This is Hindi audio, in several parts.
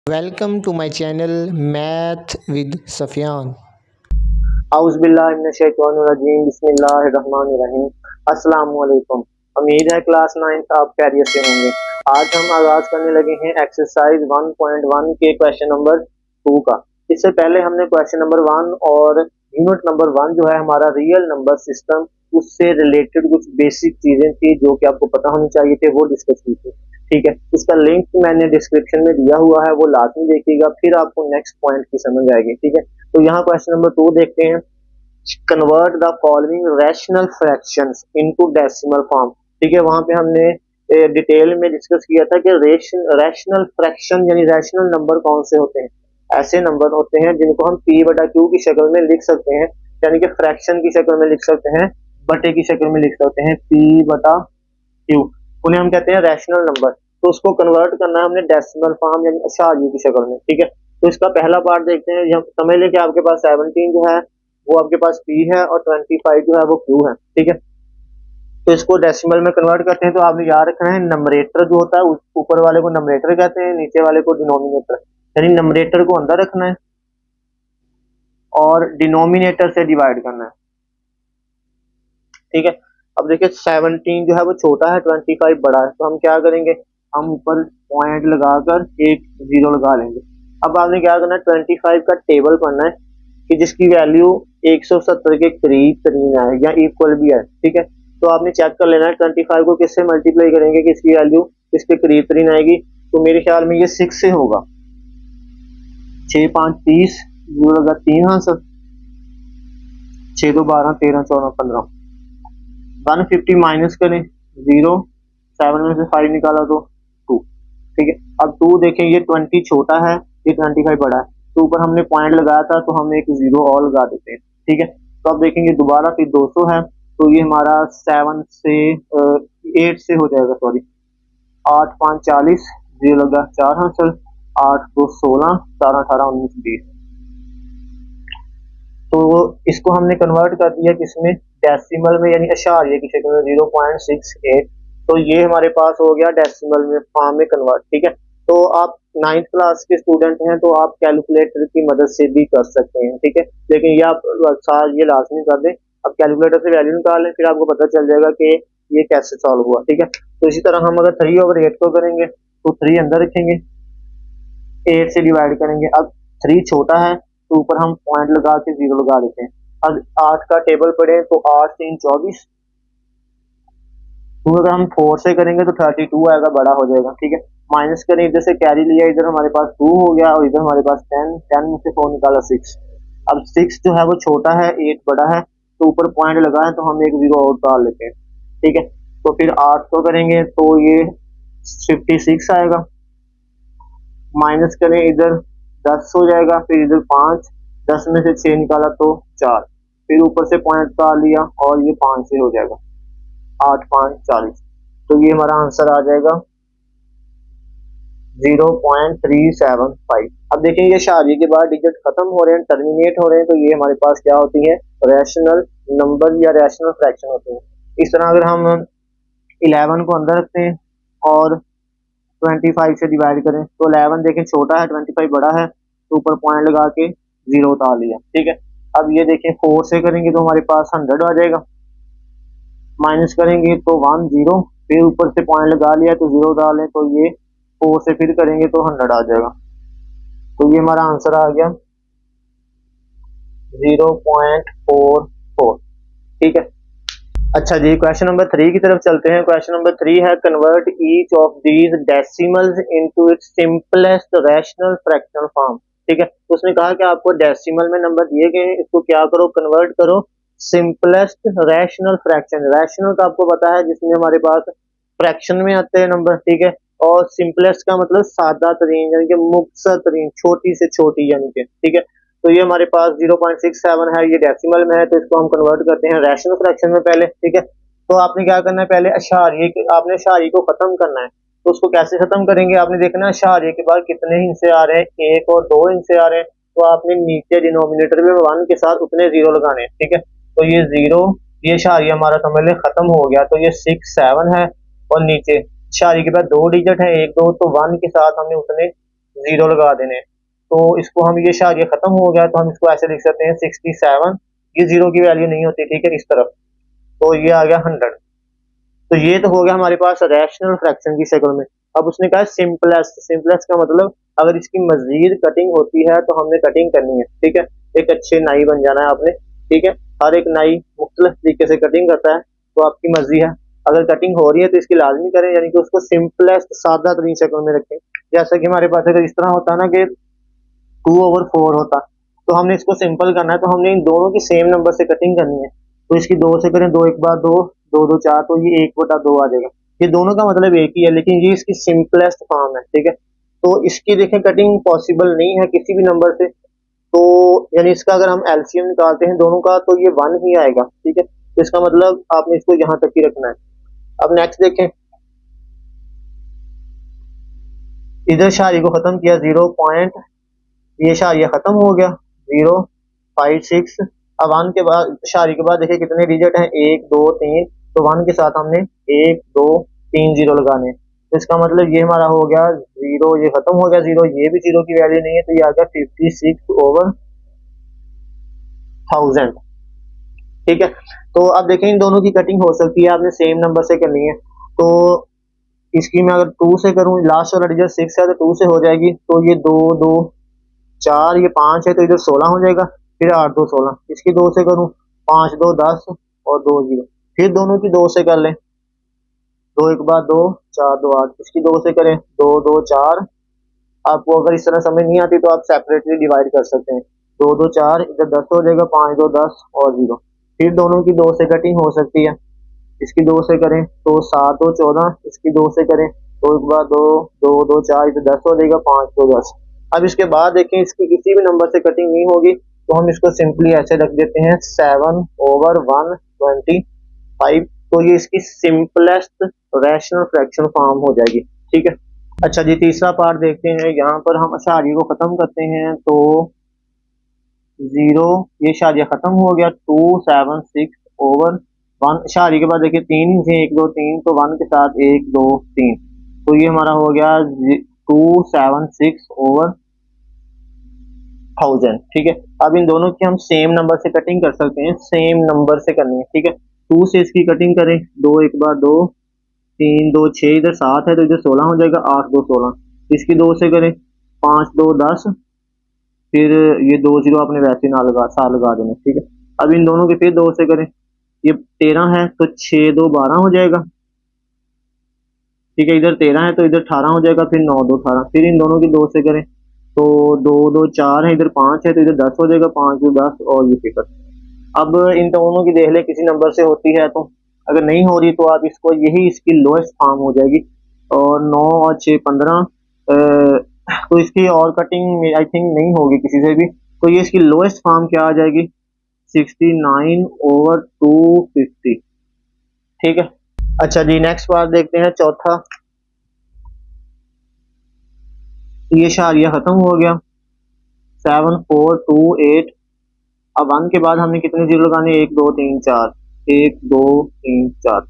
Welcome to my channel Math with Safyan. औज़ुबिल्लाहिमिनश्शैतानिर्रजीम बिस्मिल्लाहिर्रहमानिर्रहीम। अस्सलाम वालेकुम। उम्मीद है क्लास 9 आप खैरियत से होंगे। आज हम आगाज़ करने लगे हैं एक्सरसाइज 1.1 के क्वेश्चन नंबर 2 का। इससे पहले हमने क्वेश्चन नंबर 1 और यूनिट नंबर 1 जो है हमारा रियल नंबर सिस्टम, उससे रिलेटेड कुछ बेसिक चीज़ें थी जो कि आपको पता होनी चाहिए थे, वो डिस्कस की थी। ठीक है, इसका लिंक मैंने डिस्क्रिप्शन में दिया हुआ है, वो लाजमी देखिएगा, फिर आपको नेक्स्ट पॉइंट की समझ आएगी। ठीक है, तो यहाँ क्वेश्चन नंबर 2 देखते हैं। Convert the following rational fractions into decimal form. ठीक है, वहां पे हमने डिटेल में डिस्कस किया था कि रैशनल फ्रैक्शन यानी रैशनल नंबर कौन से होते हैं। ऐसे नंबर होते हैं जिनको हम p बटा q की शक्ल में लिख सकते हैं, यानी कि फ्रैक्शन की शक्ल में लिख सकते हैं, बटे की शक्ल में लिख सकते हैं, p बटा q। उन्हें हम कहते हैं रैशनल नंबर। तो उसको कन्वर्ट करना है हमने डेसिमल फॉर्म यानी अशारिये की शक्ल में। ठीक है, तो इसका पहला पार्ट देखते हैं। हम समझ लें कि आपके पास 17 जो है वो आपके पास p है और 25 जो है वो q है। ठीक है, तो इसको डेसिमल में कन्वर्ट करते हैं। तो आपने याद रखना है, नंबरेटर जो होता है ऊपर वाले को नंबरेटर कहते हैं, नीचे वाले को डिनोमिनेटर, यानी नंबरेटर को अंदर रखना है और डिनोमिनेटर से डिवाइड करना है। ठीक है, अब देखिए 17 जो है वो छोटा है, 25 बड़ा है, तो हम क्या करेंगे, हम ऊपर पॉइंट लगाकर एक जीरो लगा लेंगे। अब आपने क्या करना है, 25 का टेबल पढ़ना है कि जिसकी वैल्यू 170 के करीब तरीन है या इक्वल भी है। ठीक है, तो आपने चेक कर लेना है 25 को किससे मल्टीप्लाई करेंगे कि इसकी वैल्यू इसके करीब तरीन आएगी। तो मेरे ख्याल में ये 6 से होगा। 6 5 30, जीरो लगा 3 आंसर, 6 2 12 13 14 15। 150 माइनस करें, 0, 7 में से 5 निकाला तो 2। ठीक है, अब 2 देखें, ये 20 छोटा है, ये 25 बड़ा है, तो ऊपर हमने पॉइंट लगाया था तो हम एक जीरो और लगा देते हैं। ठीक है, तो अब देखेंगे दोबारा फिर 200 है, तो ये हमारा 7 से 8 से हो जाएगा, सॉरी, 8 5 40, जीरो लगा 4 हासिल, 8 2 16, 4 18 19 20। तो इसको हमने कन्वर्ट कर दिया किसमें, डेसिमल में, यानी अशारिये की शक्ल में 0.68। तो ये हमारे पास हो गया डेसिमल में फॉर्म में कन्वर्ट। ठीक है, तो आप 9th क्लास के स्टूडेंट हैं तो आप कैलकुलेटर की मदद से भी कर सकते हैं। ठीक है, लेकिन ये आप साल ये लाजमी कर दें, अब कैलकुलेटर से वैल्यू निकाल लें, फिर आपको पता चल जाएगा कि ये कैसे सॉल्व हुआ। ठीक है, तो इसी तरह हम अगर 3/8 को करेंगे तो 3 अंदर रखेंगे, 8 से डिवाइड करेंगे। अब 3 छोटा है तो ऊपर हम पॉइंट लगा के जीरो लगा देते हैं। अब 8 का टेबल पढ़े तो 8 3 24, तो अगर हम 4 से करेंगे तो 32 आएगा, बड़ा हो जाएगा। ठीक है, माइनस करें, इधर से कैरी लिया, इधर हमारे पास 2 हो गया और इधर हमारे पास 10, 10 में से 4 निकाला 6। अब 6 जो है वो छोटा है, 8 बड़ा है, तो ऊपर पॉइंट लगा है तो हम एक जीरो और डाल लेते हैं। ठीक है, तो फिर 8 को करेंगे तो ये 56 आएगा, माइनस करें, इधर 10 हो जाएगा, फिर इधर 5, 10 में से 6 निकाला तो 4, फिर ऊपर से पॉइंट डाल लिया और ये 5 से हो जाएगा, 8 5 40। तो ये हमारा आंसर आ जाएगा 0.375। अब देखें ये शादी के बाद डिजिट खत्म हो रहे हैं, टर्मिनेट हो रहे हैं, तो ये हमारे पास क्या होती है, रैशनल नंबर या रैशनल फ्रैक्शन होते हैं। इस तरह अगर हम 11 को अंदर रखते हैं और 25 से डिवाइड करें तो 11 देखें छोटा है, 25 बड़ा है, तो ऊपर पॉइंट लगा के जीरो उतार लिया। ठीक है, अब ये देखें 4 से करेंगे तो हमारे पास 100 आ जाएगा, माइनस करेंगे तो 1 0, फिर ऊपर से पॉइंट लगा लिया तो जीरो डालें, तो ये 4 से फिर करेंगे तो 100 आ जाएगा। तो ये हमारा आंसर आ गया 0.44। ठीक है, अच्छा जी, क्वेश्चन नंबर 3 की तरफ चलते हैं। क्वेश्चन नंबर 3 है, convert each of these decimals into its simplest rational fractional form. ठीक है, तो उसने कहा कि आपको डेसिमल में नंबर दिए गए हैं, इसको क्या करो, कन्वर्ट करो सिंपलेस्ट रैशनल फ्रैक्शन। रैशनल का आपको पता है जिसमें हमारे पास फ्रैक्शन में आते हैं नंबर। ठीक है, और सिंपलेस्ट का मतलब सादा तरीन, यानी कि मुख्तसर तरीन, छोटी से छोटी, यानी कि। ठीक है, तो ये हमारे पास 0.67 है, ये डेसिमल में है, तो इसको हम कन्वर्ट करते हैं रैशनल फ्रैक्शन में पहले। ठीक है, तो आपने क्या करना है, पहले अशारिये, आपने अशारिये को खत्म करना है। तो उसको कैसे खत्म करेंगे, आपने देखना है अशारिये के बाद कितने हिस्से आ रहे हैं, 1 और 2 हिस्से आ रहे हैं, तो आपने नीचे डिनोमिनेटर में 1 के साथ उतने जीरो लगाने हैं। ठीक है, तो ये जीरो, ये अशारिया हमारा समझ लें खत्म हो गया, तो ये 6 7 है, और नीचे अशारिये के बाद 2 डिजिट है, 1 2, तो 1 के साथ हमने उतने जीरो लगा देने। तो इसको हम ये शारिया खत्म हो गया तो हम इसको ऐसे लिख सकते हैं 67, ये जीरो की वैल्यू नहीं होती, ठीक है, इस तरफ, तो ये आ गया 100। तो ये तो हो गया हमारे पास रैशनल फ्रैक्शन की शक्ल में। अब उसने कहा सिंपलेस्ट, सिंपलेस्ट का मतलब अगर इसकी मजीद कटिंग होती है तो हमने कटिंग करनी है, ठीक है, एक अच्छे नाई बन जाना है आपने, ठीक है, हर एक नाई मुख्तलिफ तरीके से कटिंग करता है, तो आपकी मर्जी है, अगर कटिंग हो रही है तो इसकी लाजमी करें, यानी कि उसको सिंपलेस्ट सादा तरीन शक्ल में रखें। जैसा कि हमारे पास अगर इस तरह होता ना कि 2/4 होता, तो हमने इसको सिंपल करना है, तो हमने इन दोनों की सेम नंबर से कटिंग करनी है, तो इसकी दो से करें, दो एक बार दो, दो दो चार, तो ये 1/2 आ जाएगा। ये दोनों का मतलब एक ही है, लेकिन ये इसकी सिंपलेस्ट फॉर्म है, ठीक है। तो इसकी देखें कटिंग पॉसिबल नहीं है किसी भी नंबर से, तो यानी इसका अगर हम एलसीएम निकालते हैं दोनों का तो ये 1 ही आएगा, ठीक है, तो इसका मतलब आपने इसको यहाँ तक ही रखना है। अब नेक्स्ट देखें, इधर शारी को खत्म किया 0 पॉइंट, ये शारिया खत्म हो गया 056। अब 1 के बाद शारी के बाद देखिए कितने डिजिट हैं, 1 2 3, तो 1 के साथ हमने 1 2 3 जीरो लगाने हैं। तो इसका मतलब ये हमारा हो गया जीरो, ये खत्म हो गया जीरो, ये भी जीरो की वैल्यू नहीं है, तो ये आ गया 56/1000, ठीक है। तो अब देखें इन दोनों की कटिंग हो सकती है, आपने सेम नंबर से करनी है, तो इसकी मैं अगर 2 से करूं, लास्ट वाला डिजिट 6 है तो 2 से हो जाएगी, तो ये 2 2 4, ये 5 है तो इधर 16 हो जाएगा, फिर 8 2 16, इसकी 2 से करूं, 5 2 10 और 2 0, फिर दोनों की 2 से कर लें, 2 एक बार 2 4 2 8, इसकी 2 से करें, 2 2 4। आपको अगर इस तरह समझ नहीं आती तो आप सेपरेटली डिवाइड कर सकते हैं, 2 2 4, इधर 10 हो जाएगा, 5 2 10 और 0, फिर दोनों की 2 से कटिंग हो सकती है, इसकी 2 से करें तो 7 2 14, इसकी 2 से करें तो एक बार 2 2 2 4, इधर 10 हो जाएगा, 5 2 10। अब इसके बाद देखें इसकी किसी भी नंबर से कटिंग नहीं होगी, तो हम इसको सिंपली ऐसे रख देते हैं 7/125, तो ये इसकी सिंपलेस्ट रैशनल फ्रैक्शन फॉर्म हो जाएगी, ठीक है। अच्छा जी, तीसरा पार्ट देखते हैं, यहाँ पर हम अशारिये को खत्म करते हैं, तो 0, ये शारिया खत्म हो गया, 276/1, शारी के बाद देखिए 3 से 1 2 3, तो 1 के साथ 1 2 3, तो ये हमारा हो गया 276/1000, ठीक है। अब इन दोनों की हम सेम नंबर से कटिंग कर सकते हैं, सेम नंबर से करनी है, ठीक है। 2 से इसकी कटिंग करें, 2 एक बार 2 3 2 6, इधर 7 है तो इधर 16 हो जाएगा, 8 2 16, इसकी 2 से करें, 5 2 10, फिर ये 2 0 आपने वैसे ना लगा सा लगा देना, ठीक है। अब इन दोनों के फिर 2 से करें, ये 13 है तो 6 2 12 हो जाएगा, ठीक है, इधर 13 है तो इधर 18 हो जाएगा, फिर 9 2 18, फिर इन दोनों की 2 से करें तो 2 2 4 है, इधर 5 है तो इधर 10 हो जाएगा, 5 2 10 और ये फिक्र। अब इन दोनों की देख ले किसी नंबर से होती है, तो अगर नहीं हो रही तो आप इसको, यही इसकी लोएस्ट फॉर्म हो जाएगी, और 9 और 6 15, तो इसकी और कटिंग आई थिंक नहीं होगी किसी से भी, तो ये इसकी लोएस्ट फॉर्म क्या आ जाएगी, 69/250, ठीक है। अच्छा जी, नेक्स्ट बात देखते हैं, चौथा, ये शारिया खत्म हो गया 7428। अब 1 के बाद हमने कितने जीरो लगाने, 1 2 3 4, 1 2 3 4,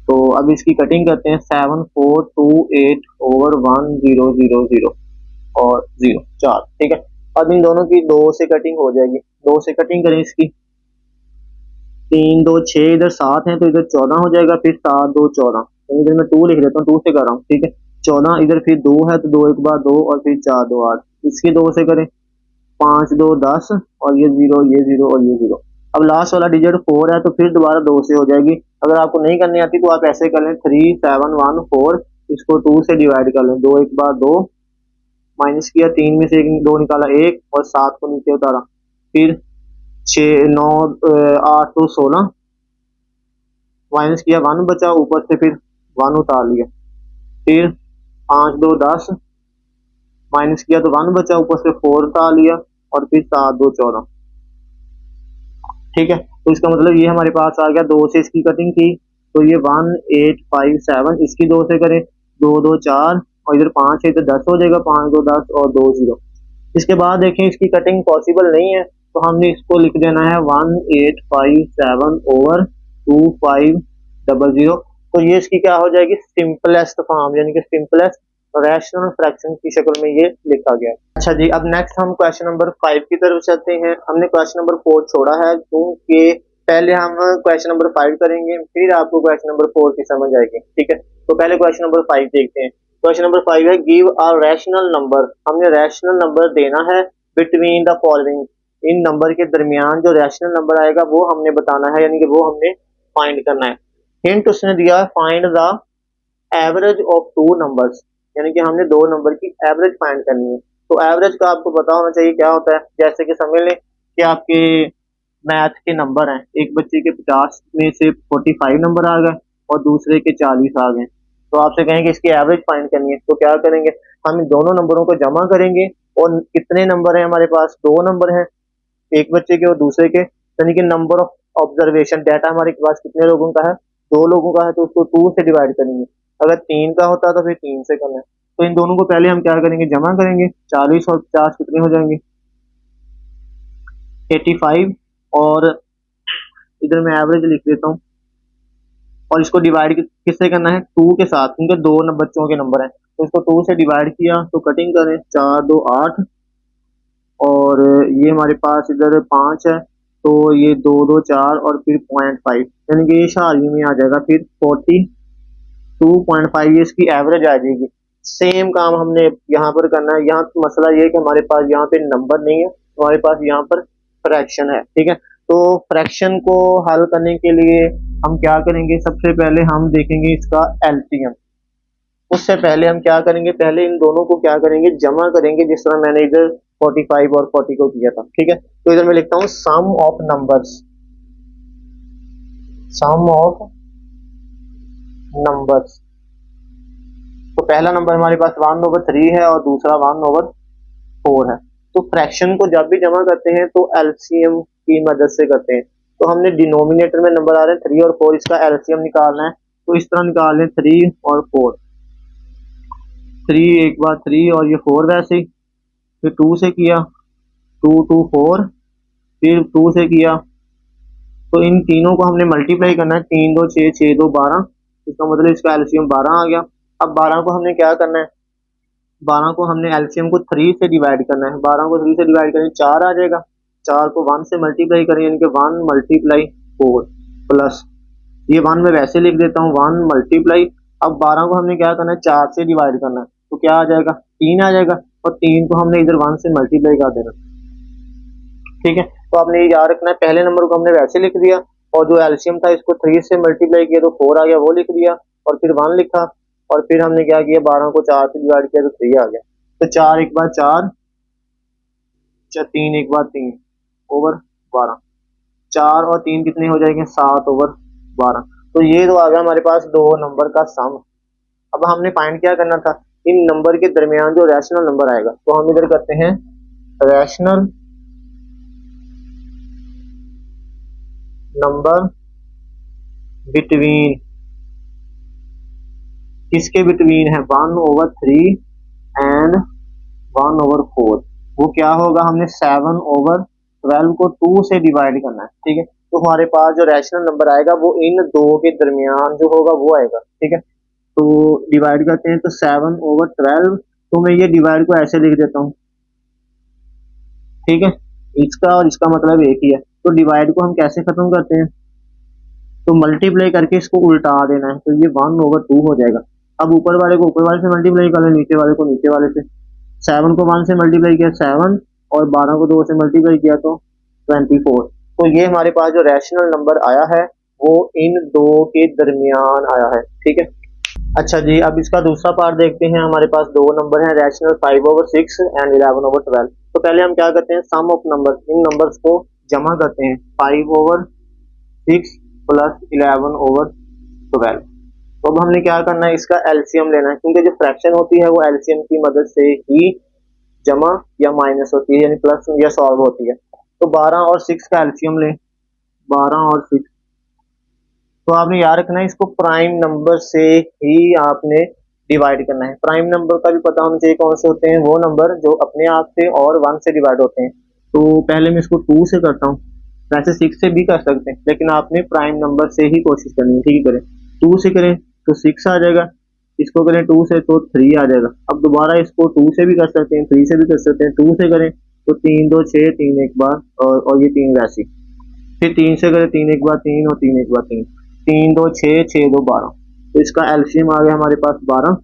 तो अब इसकी कटिंग करते हैं, 7428/1000 और 0 4, ठीक है। अब इन दोनों की 2 से कटिंग हो जाएगी, 2 से कटिंग करें इसकी, 3 2 6, इधर 7 है तो इधर 14 हो जाएगा, फिर 7 2 14, इधर मैं 2 लिख देता हूँ, 2 से कर रहा हूँ, ठीक है, 14, इधर फिर 2 है तो 2 एक बार 2 और फिर 4 2 8, इसकी 2 से करें, 5 2 10 और ये 0 ये 0 और ये 0। अब लास्ट वाला डिजिट 4 है तो फिर दोबारा 2 से हो जाएगी, अगर आपको नहीं करनी आती तो आप ऐसे कर लें 3 7 1 4, इसको 2 से डिवाइड कर लें, 2 एक बार 2, माइनस किया, 3 में से 2 निकाला 1 और 7 को नीचे उतारा, फिर 6 9 8 तो 16, माइनस किया, 1 बचा, ऊपर से फिर 1 उतार लिया, फिर 5 2 10, माइनस किया तो 1 बचा, ऊपर से 4 उतार लिया, और फिर 7 2 14, ठीक है। तो इसका मतलब ये हमारे पास आ गया, 2 से इसकी कटिंग की तो ये 1857, इसकी 2 से करें, 2 2 4 और इधर 5 है, इधर 10 हो जाएगा, 5 2 10 और 2 0। इसके बाद देखें इसकी कटिंग पॉसिबल नहीं है, तो हमने इसको लिख देना है 1857/2500, तो ये इसकी क्या हो जाएगी, सिंपलेस्ट फॉर्म, यानी कि सिंपलेस्ट रैशनल फ्रैक्शन की शक्ल में ये लिखा गया। अच्छा जी, अब नेक्स्ट हम क्वेश्चन नंबर 5 की तरफ चलते हैं। हमने क्वेश्चन नंबर 4 छोड़ा है क्योंकि पहले हम क्वेश्चन नंबर 5 करेंगे, फिर आपको क्वेश्चन नंबर 4 की समझ आएगी, ठीक है। तो पहले क्वेश्चन नंबर 5 देखते हैं। क्वेश्चन नंबर 5 है गिव अ रैशनल नंबर। हमने रैशनल नंबर देना है between the following. In number के दरमियान जो रैशनल नंबर आएगा वो हमने बताना है, यानी कि वो हमने फाइंड करना है। हिंट उसने दिया है find the average of two numbers, यानी कि हमने दो नंबर की एवरेज फाइंड करनी है। तो एवरेज का आपको पता होना चाहिए क्या होता है। जैसे कि समझ लें कि आपके मैथ के नंबर हैं, एक बच्चे के 50 में से 45 नंबर आ गए और दूसरे के 40 आ गए, तो आपसे कहेंगे इसकी एवरेज फाइंड करनी है। तो क्या करेंगे, हम इन दोनों नंबरों को जमा करेंगे और कितने नंबर है हमारे पास, दो नंबर हैं, एक बच्चे के और दूसरे के, यानी कि नंबर ऑफ ऑब्जर्वेशन डाटा हमारे पास कितने लोगों का है, दो लोगों का है, तो उसको 2 से डिवाइड करेंगे। अगर 3 का होता तो फिर 3 से करना है। तो इन दोनों को पहले हम क्या करेंगे, जमा करेंगे। 40 और 50 कितने हो जाएंगे, 85, और इधर मैं एवरेज लिख देता हूँ। और इसको डिवाइड किससे करना है, 2 के साथ, क्योंकि दो बच्चों के नंबर हैं, तो इसको 2 से डिवाइड किया तो कटिंग करें, 4 2 8, और ये हमारे पास इधर 5 है, तो ये 2 2 4 और फिर 0.5, यानी कि ये शारी में आ जाएगा फिर 42.5, ये इसकी एवरेज आ जाएगी। सेम काम हमने यहाँ पर करना है। यहाँ मसला ये है कि हमारे पास यहाँ पे नंबर नहीं है, हमारे पास यहाँ पर फ्रैक्शन है, ठीक है। तो फ्रैक्शन को हल करने के लिए हम क्या करेंगे, सबसे पहले हम देखेंगे इसका एलसीएम। उससे पहले हम क्या करेंगे, पहले इन दोनों को क्या करेंगे, जमा करेंगे, जिस तरह मैंने इधर 45 और 40 को किया था, ठीक है। तो इधर मैं लिखता हूँ sum of numbers, sum of numbers. तो पहला नंबर हमारे पास 1/3 है और दूसरा 1/4 है। तो फ्रैक्शन को जब भी जमा करते हैं तो एलसीएम की मदद से करते हैं। तो हमने डिनोमिनेटर में नंबर आ रहे हैं 3 और 4, इसका एलसीएम निकालना है। तो इस तरह निकाल लें 3 और 4, 3 एक बार 3 और ये 4 वैसे ही, फिर 2 से किया, 2 2 4, फिर 2 से किया। तो इन तीनों को हमने मल्टीप्लाई करना है, 3 2 6 6 2 12, इसका मतलब इसका एलसीएम 12 आ गया। अब 12 को हमने क्या करना है, 12 को हमने एलसीएम को 3 से डिवाइड करना है। 12 को 3 से डिवाइड करें 4 आ जाएगा, 4 को 1 से मल्टीप्लाई करें, यानी कि 1 मल्टीप्लाई 4 प्लस, ये 1 में वैसे लिख देता हूँ, 1 मल्टीप्लाई। अब 12 को हमने क्या करना है, 4 से डिवाइड करना है, तो क्या आ जाएगा, 3 आ जाएगा, और 3 को हमने इधर 1 से मल्टीप्लाई कर देना, ठीक है। तो आपने ये याद रखना है, पहले नंबर को हमने वैसे लिख दिया और जो एलसीएम था इसको 3 से मल्टीप्लाई किया तो 4 आ गया, वो लिख दिया, और फिर 1 लिखा, और फिर हमने क्या किया, 12 को 4 से डिवाइड किया तो 3 आ गया। तो 4 एक बार 4, 3 एक बार 3 ओवर 12, 4 और 3 कितने हो जाएंगे, 7/12। तो ये तो आ गया हमारे पास दो नंबर का सम। अब हमने फाइंड क्या करना था, इन नंबर के दरमियान जो रैशनल नंबर आएगा, तो हम इधर करते हैं रैशनल नंबर बिटवीन, किसके बिटवीन है, 1/3 एंड 1/4। वो क्या होगा, हमने 7/12 को 2 से डिवाइड करना है, ठीक है। तो हमारे पास जो रैशनल नंबर आएगा वो इन दो के दरमियान जो होगा वो आएगा, ठीक है। तो डिवाइड करते हैं, तो 7/12, तो मैं ये डिवाइड को ऐसे लिख देता हूँ, ठीक है। इसका और इसका मतलब एक ही है। तो डिवाइड को हम कैसे खत्म करते हैं, तो मल्टीप्लाई करके इसको उल्टा देना है, तो ये 1/2 हो जाएगा। अब ऊपर वाले को ऊपर वाले से मल्टीप्लाई कर लें, नीचे वाले को नीचे वाले से। 7 को 1 से मल्टीप्लाई किया 7, और 12 को 2 से मल्टीप्लाई किया तो 24। तो ये हमारे पास जो रैशनल नंबर आया है वो इन दो के दरमियान आया है, ठीक है। अच्छा जी, अब इसका दूसरा पार्ट देखते हैं। हमारे पास दो नंबर हैं, रैशनल 5/6 एंड 11/12। तो पहले हम क्या करते हैं, सम ऑफ नंबर, इन नंबर्स को जमा करते हैं, 5/6 प्लस 11/12। तो अब हमने क्या करना है, इसका एलसीएम लेना है, क्योंकि जो फ्रैक्शन होती है वो एलसीएम की मदद से ही जमा या माइनस होती है, यानी प्लस या सॉल्व होती है। तो 12 और 6 का एलसीएम लें, 12 और 6। तो आपने याद रखना है, इसको प्राइम नंबर से ही आपने डिवाइड करना है। प्राइम नंबर का भी पता होना चाहिए कौन से होते हैं, वो नंबर जो अपने आप से और 1 से डिवाइड होते हैं। तो पहले मैं इसको 2 से करता हूँ, वैसे 6 से भी कर सकते हैं, लेकिन आपने प्राइम नंबर से ही कोशिश करनी है, ठीक है। करें 2 से करें तो 6 आ जाएगा, इसको करें 2 से तो 3 आ जाएगा। अब दोबारा इसको 2 से भी कर सकते हैं, 3 से भी कर सकते हैं। 2 से करें तो 3 2 6, 3 एक बार और ये 3 वैसी। फिर 3 से करें 3 एक बार 3 और 3 एक बार 3, 3 2 6, 6 2 12। तो इसका एलसीएम आ गया हमारे पास 12।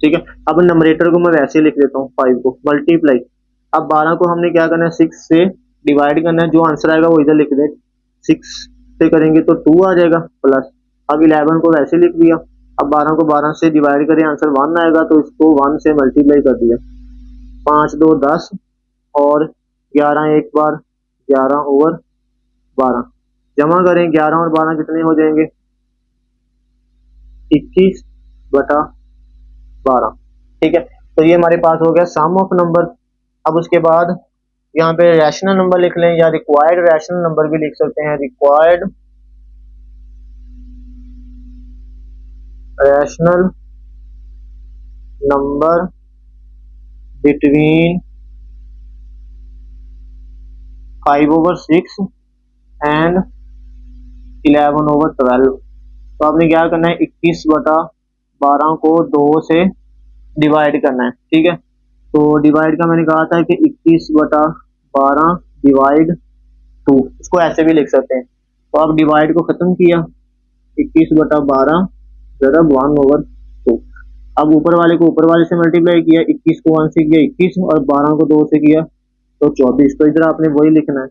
ठीक है, अब नंबरेटर को मैं वैसे लिख देता हूँ 5 को मल्टीप्लाई। अब 12 को हमने क्या करना है 6 से डिवाइड करना है, जो आंसर आएगा वो इधर लिख दे। 6 से करेंगे तो 2 आ जाएगा प्लस। अब 11 को वैसे लिख दिया। अब 12 को 12 से डिवाइड करें आंसर 1 आएगा, तो इसको 1 से मल्टीप्लाई कर दिया। 5 2 10 और 11 एक बार 11/12। जमा करें 11 और 12 कितने हो जाएंगे 21/12। ठीक है, तो ये हमारे पास हो गया सम ऑफ नंबर। अब उसके बाद यहाँ पे रैशनल नंबर लिख लें या रिक्वायर्ड रैशनल नंबर भी लिख सकते हैं। Required rational number between 5/6 and 11/12। तो आपने क्या करना है 21/12 को 2 से डिवाइड करना है। ठीक है, तो डिवाइड का मैंने कहा था कि 21/12 डिवाइड 2, इसको ऐसे भी लिख सकते हैं। तो अब डिवाइड को खत्म किया 21/12 जरा 1/2। अब ऊपर वाले को ऊपर वाले से मल्टीप्लाई किया, 21 को 1 से किया 21 और 12 को 2 से किया तो 24। तो इधर आपने वही लिखना है।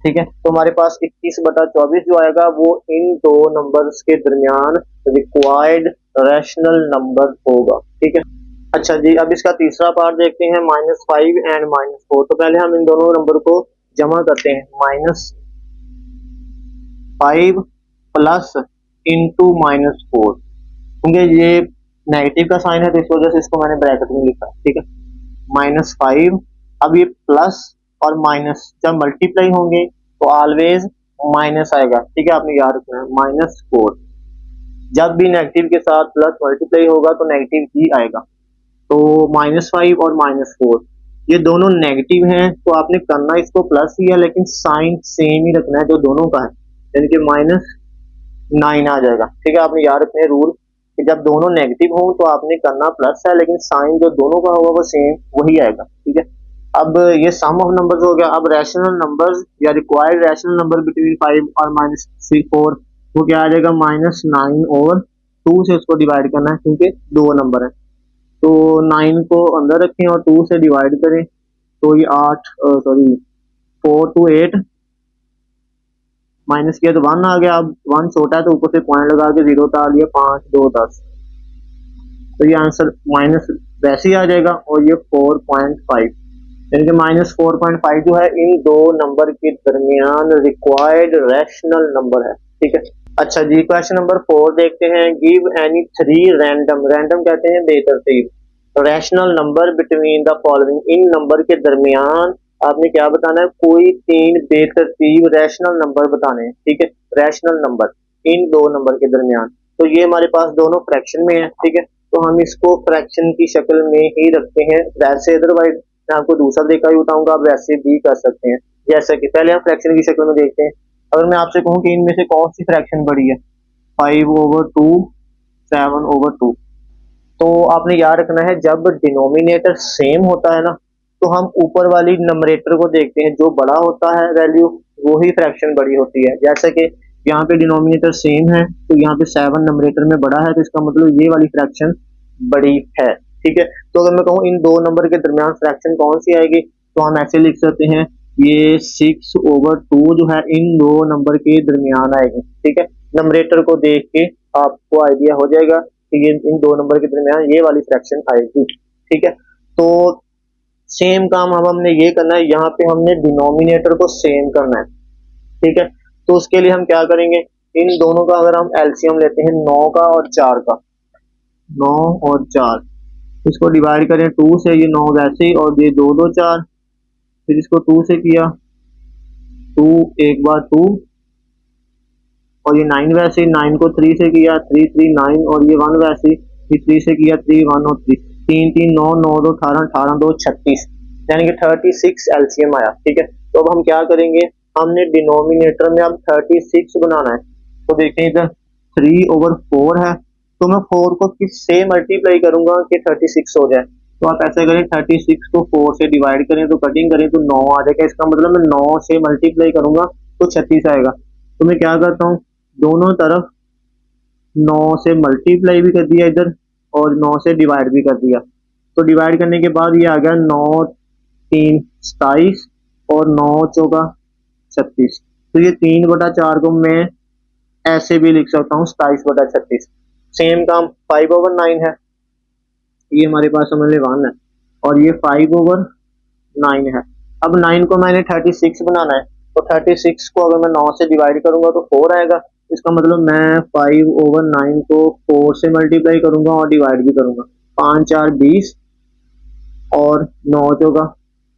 ठीक है, तो हमारे पास 21/24 जो आएगा वो इन दो नंबर्स के दरमियान रिक्वायर्ड रैशनल नंबर होगा। ठीक है, अच्छा जी, अब इसका तीसरा पार्ट देखते हैं -5 एंड -4। तो पहले हम इन दोनों नंबर को जमा करते हैं। -5 प्लस इंटू -4, क्योंकि ये नेगेटिव का साइन है तो इस वजह से इसको मैंने ब्रैकेट में लिखा। ठीक है, -5। अब ये प्लस और माइनस जब मल्टीप्लाई होंगे तो ऑलवेज माइनस आएगा। ठीक है, आपने याद रखना है। -4 जब भी नेगेटिव के साथ प्लस मल्टीप्लाई होगा तो नेगेटिव ही आएगा। तो -5 और -4 ये दोनों नेगेटिव हैं, तो आपने करना इसको प्लस ही है, लेकिन साइन सेम ही रखना है जो दोनों का है, यानी कि -9 आ जाएगा। ठीक है, आपने याद रखना है रूल कि जब दोनों नेगेटिव हो तो आपने करना प्लस है, लेकिन साइन जो दोनों का होगा वो सेम वही आएगा। ठीक है, अब ये सम ऑफ नंबर्स हो गया। अब रैशनल नंबर्स या रिक्वायर्ड रैशनल नंबर बिटवीन 5 और -4 वो क्या आ जाएगा -9/2 से उसको डिवाइड करना है, क्योंकि दो नंबर है। तो 9 को अंदर रखें और 2 से डिवाइड करें तो ये 4 to 8 माइनस किया तो 1 आ गया। अब 1 छोटा है तो ऊपर से पॉइंट लगा के 0 डाल लिया, 5 2 10। तो ये आंसर माइनस वैसे ही आ जाएगा और ये 4.5, यानी कि -4.5 जो है इन दो नंबर के दरमियान रिक्वायर्ड रैशनल नंबर है। ठीक है, अच्छा जी, क्वेश्चन नंबर 4 देखते हैं। गिव एनी 3 रैंडम, रैंडम कहते हैं बेतरतीब, rational number between the following, in number के दरमियान आपने क्या बताना है, कोई 3 बेतरतीब रैशनल नंबर बताने हैं। ठीक है, रैशनल नंबर इन दो नंबर के दरमियान। तो ये हमारे पास दोनों फ्रैक्शन में है। ठीक है, तो हम इसको फ्रैक्शन की शक्ल में ही रखते हैं। वैसे अदरवाइज मैं आपको दूसरा तरीका भी बताऊंगा, आप वैसे भी कर सकते हैं। जैसा कि पहले हम फ्रैक्शन की शक्ल में देखते हैं। अगर मैं आपसे कहूं कि इनमें से कौन सी फ्रैक्शन बड़ी है, 5/2 7/2, तो आपने याद रखना है जब डिनोमिनेटर सेम होता है ना, तो हम ऊपर वाली नंबरेटर को देखते हैं, जो बड़ा होता है वैल्यू वो ही फ्रैक्शन बड़ी होती है। जैसे कि यहाँ पे डिनोमिनेटर सेम है तो यहाँ पे 7 नंबरेटर में बड़ा है, तो इसका मतलब ये वाली फ्रैक्शन बड़ी है। ठीक है, तो अगर मैं कहूँ इन दो नंबर के दरमियान फ्रैक्शन कौन सी आएगी, तो हम ऐसे लिख सकते हैं ये 6/2 जो है इन दो नंबर के दरमियान आएगी। ठीक है, नंबरेटर को देख के आपको आइडिया हो जाएगा कि ये इन दो नंबर के दरमियान ये वाली फ्रैक्शन आएगी। ठीक है, तो सेम काम अब हमने ये करना है, यहाँ पे हमने डिनोमिनेटर को सेम करना है। ठीक है, तो उसके लिए हम क्या करेंगे, इन दोनों का अगर हम एलसीएम लेते हैं 9 का और 4 का, 9 और 4, इसको डिवाइड करें 2 से, ये 9 वैसे ही और ये 2 2 4, फिर इसको 2 से किया 2 एक बार 2 और ये 9 वैसे ही, 9 को 3 से किया 3 3 9 और ये 1 वैसे ही, फिर 3 से किया 3 1 और 3 3 3 9 9 2 18 18 2 36, यानी कि 36 एलसीएम आया। ठीक है, तो अब हम क्या करेंगे, हमने डिनोमिनेटर में अब 36 बनाना है। तो देखते हैं इधर 3/4 है तो मैं 4 को किससे मल्टीप्लाई करूंगा कि 36 हो जाए। तो आप ऐसा करें, 36 को 4 से डिवाइड करें तो कटिंग करें तो 9 आ जाएगा। इसका मतलब मैं 9 से मल्टीप्लाई करूंगा तो 36 आएगा। तो मैं क्या करता हूँ, दोनों तरफ 9 से मल्टीप्लाई भी कर दिया इधर और 9 से डिवाइड भी कर दिया। तो डिवाइड करने के बाद ये आ गया 9 3 27 और 9 चौका 36। तो ये 3/4 को मैं ऐसे भी लिख सकता हूँ 27/36। सेम काम 5/9 है, ये हमारे पास समझ ले 1 है और ये 5/9 है। अब 9 को मैंने 36 बनाना है, तो 36 को अगर मैं 9 से डिवाइड करूंगा तो 4 आएगा। इसका मतलब मैं 5/9 को 4 से मल्टीप्लाई करूंगा और डिवाइड भी करूंगा। 5 4 20 और 9 चौका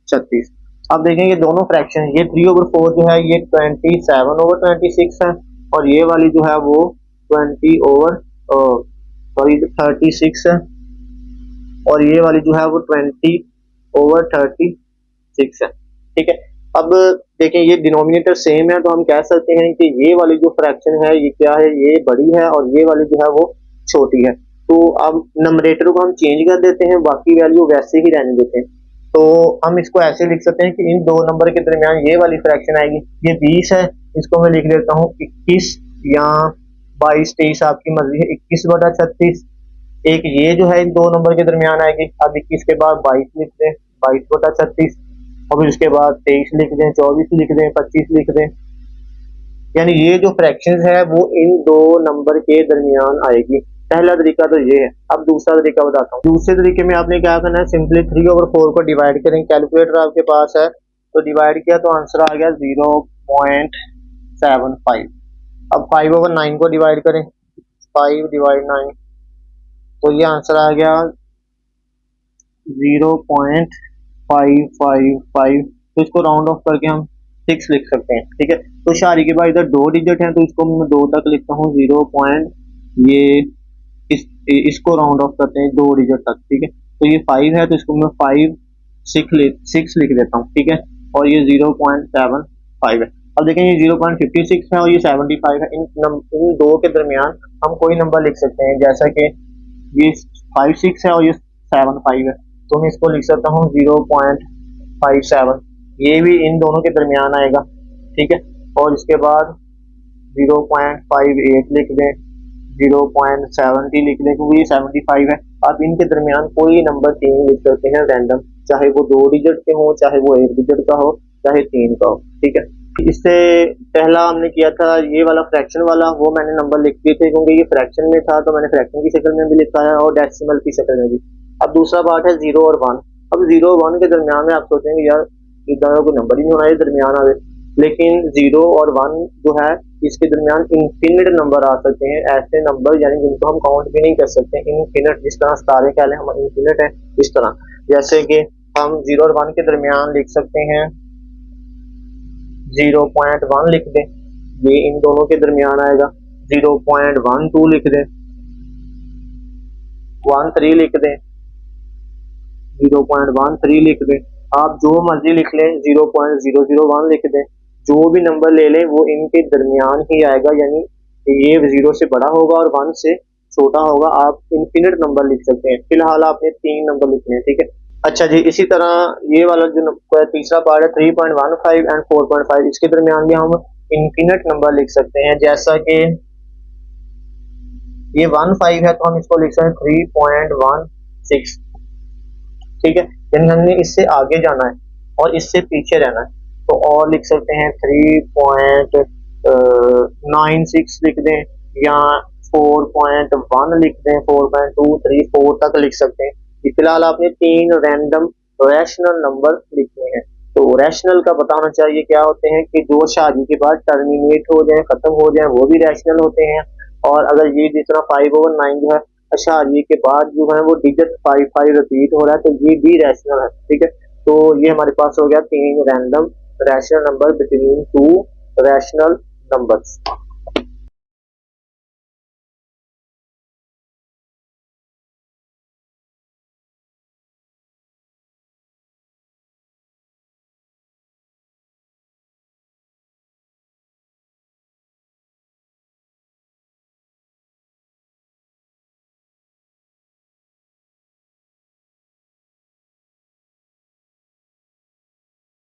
36। अब देखें ये दोनों फ्रैक्शन, ये 3/4 जो है ये 27/26 है और ये वाली जो है वो 36 है और ये वाली जो है वो 20/36 है। ठीक है, अब देखें ये डिनोमिनेटर सेम है तो हम कह सकते हैं कि ये वाली जो फ्रैक्शन है ये क्या है, ये बड़ी है और ये वाली जो है वो छोटी है। तो अब नंबरेटर को हम चेंज कर देते हैं, बाकी वैल्यू वैसे ही रहने देते हैं। तो हम इसको ऐसे लिख सकते हैं कि इन दो नंबर के दरमियान ये वाली फ्रैक्शन आएगी, ये 20 है, इसको मैं लिख देता हूँ 21 या 22 23 आपकी मर्जी है, 21/36। एक ये जो है इन दो नंबर के दरमियान आएगी। अब 21 के बाद 22 लिख दें, 22/36 और फिर उसके बाद 23 लिख दें, 24 लिख दें, 25 लिख दें। यानी ये जो फ्रैक्शंस है वो इन दो नंबर के दरमियान आएगी। पहला तरीका तो ये है। अब दूसरा तरीका बताता हूँ। दूसरे तरीके में आपने क्या करना है, सिंपली 3/4 को डिवाइड करें। कैलकुलेटर आपके पास है तो डिवाइड किया तो आंसर आ गया 0.75। अब 5/9 को डिवाइड करें, 5/9 तो ये आंसर आ गया 0.555। तो इसको राउंड ऑफ करके हम 6 लिख सकते हैं। ठीक है, तो शारी के बाद इधर 2 डिजिट हैं तो इसको मैं 2 तक लिखता हूँ। 0 पॉइंट ये इसको राउंड ऑफ करते हैं 2 डिजिट तक। ठीक है, तो ये 5 है तो इसको मैं 6 लिख देता हूँ। ठीक है, और ये 0.75 है। अब देखें ये 0.56 है और ये 75 है। इन दो के दरमियान हम कोई नंबर लिख सकते हैं, जैसा कि ये 56 है और ये 75 है तो मैं इसको लिख सकता हूँ 0.57। ये भी इन दोनों के दरमियान आएगा। ठीक है, और इसके बाद 0.58 लिख दें, 0.70 लिख दें क्योंकि ये 75 है। आप इनके दरमियान कोई नंबर 3 लिख सकते हैं रैंडम, चाहे वो 2 डिजिट के हो, चाहे वो 1 डिजिट का हो, चाहे 3 का हो। ठीक है, इससे पहला हमने किया था ये वाला फ्रैक्शन वाला, वो मैंने नंबर लिख दिए थे क्योंकि ये फ्रैक्शन में था तो मैंने फ्रैक्शन की शक्ल में भी लिखा है और डेसिमल की शक्ल में भी। अब दूसरा पार्ट है 0 और 1। अब 0 और 1 के दरमियान में आप सोचेंगे यार इतना कोई नंबर ही नहीं होना है दरमियान आवे, लेकिन 0 और 1 जो है इसके दरमियान इनफिनिट नंबर आ सकते हैं। ऐसे नंबर यानी जिनको हम काउंट भी नहीं कर सकते, इनफिनिट, जिस तरह सारे कह लें हम इनफिनिट है इस तरह। जैसे कि हम 0 और 1 के दरमियान लिख सकते हैं 0.1 लिख दें, ये इन दोनों के दरमियान आएगा। 0.12 लिख दें, 13 लिख दें, 0.13 लिख दें, आप जो मर्जी लिख लें, 0.001 लिख दें, जो भी नंबर ले लें वो इनके दरमियान ही आएगा। यानी ये 0 से बड़ा होगा और 1 से छोटा होगा। आप इनफिनिट नंबर लिख सकते हैं। फिलहाल आपने 3 नंबर लिखने हैं। ठीक है, अच्छा जी, इसी तरह ये वाला जो तीसरा पार्ट है 3.15 एंड 4.5, इसके दरमियान भी हम इनफिनिट नंबर लिख सकते हैं। जैसा कि ये 15 है तो हम इसको लिख सकते हैं 3.16। ठीक है, यानी हमने इससे आगे जाना है और इससे पीछे रहना है तो और लिख सकते हैं 3.96 लिख दें या 4.1 लिख दें, 4.2 3 4 तक लिख सकते हैं। फिलहाल आपने 3 रैंडम रैशनल नंबर लिखने हैं। तो रैशनल का पता होना चाहिए क्या होते हैं कि जो शादी के बाद टर्मिनेट हो जाए, खत्म हो जाए, वो भी रैशनल होते हैं। और अगर ये जिस तरह 5/9 जो है अशारिये के बाद जो है वो डिजिट 5 रिपीट हो रहा है तो ये भी रैशनल है। ठीक है, तो ये हमारे पास हो गया 3 random rational number between 2 rational numbers.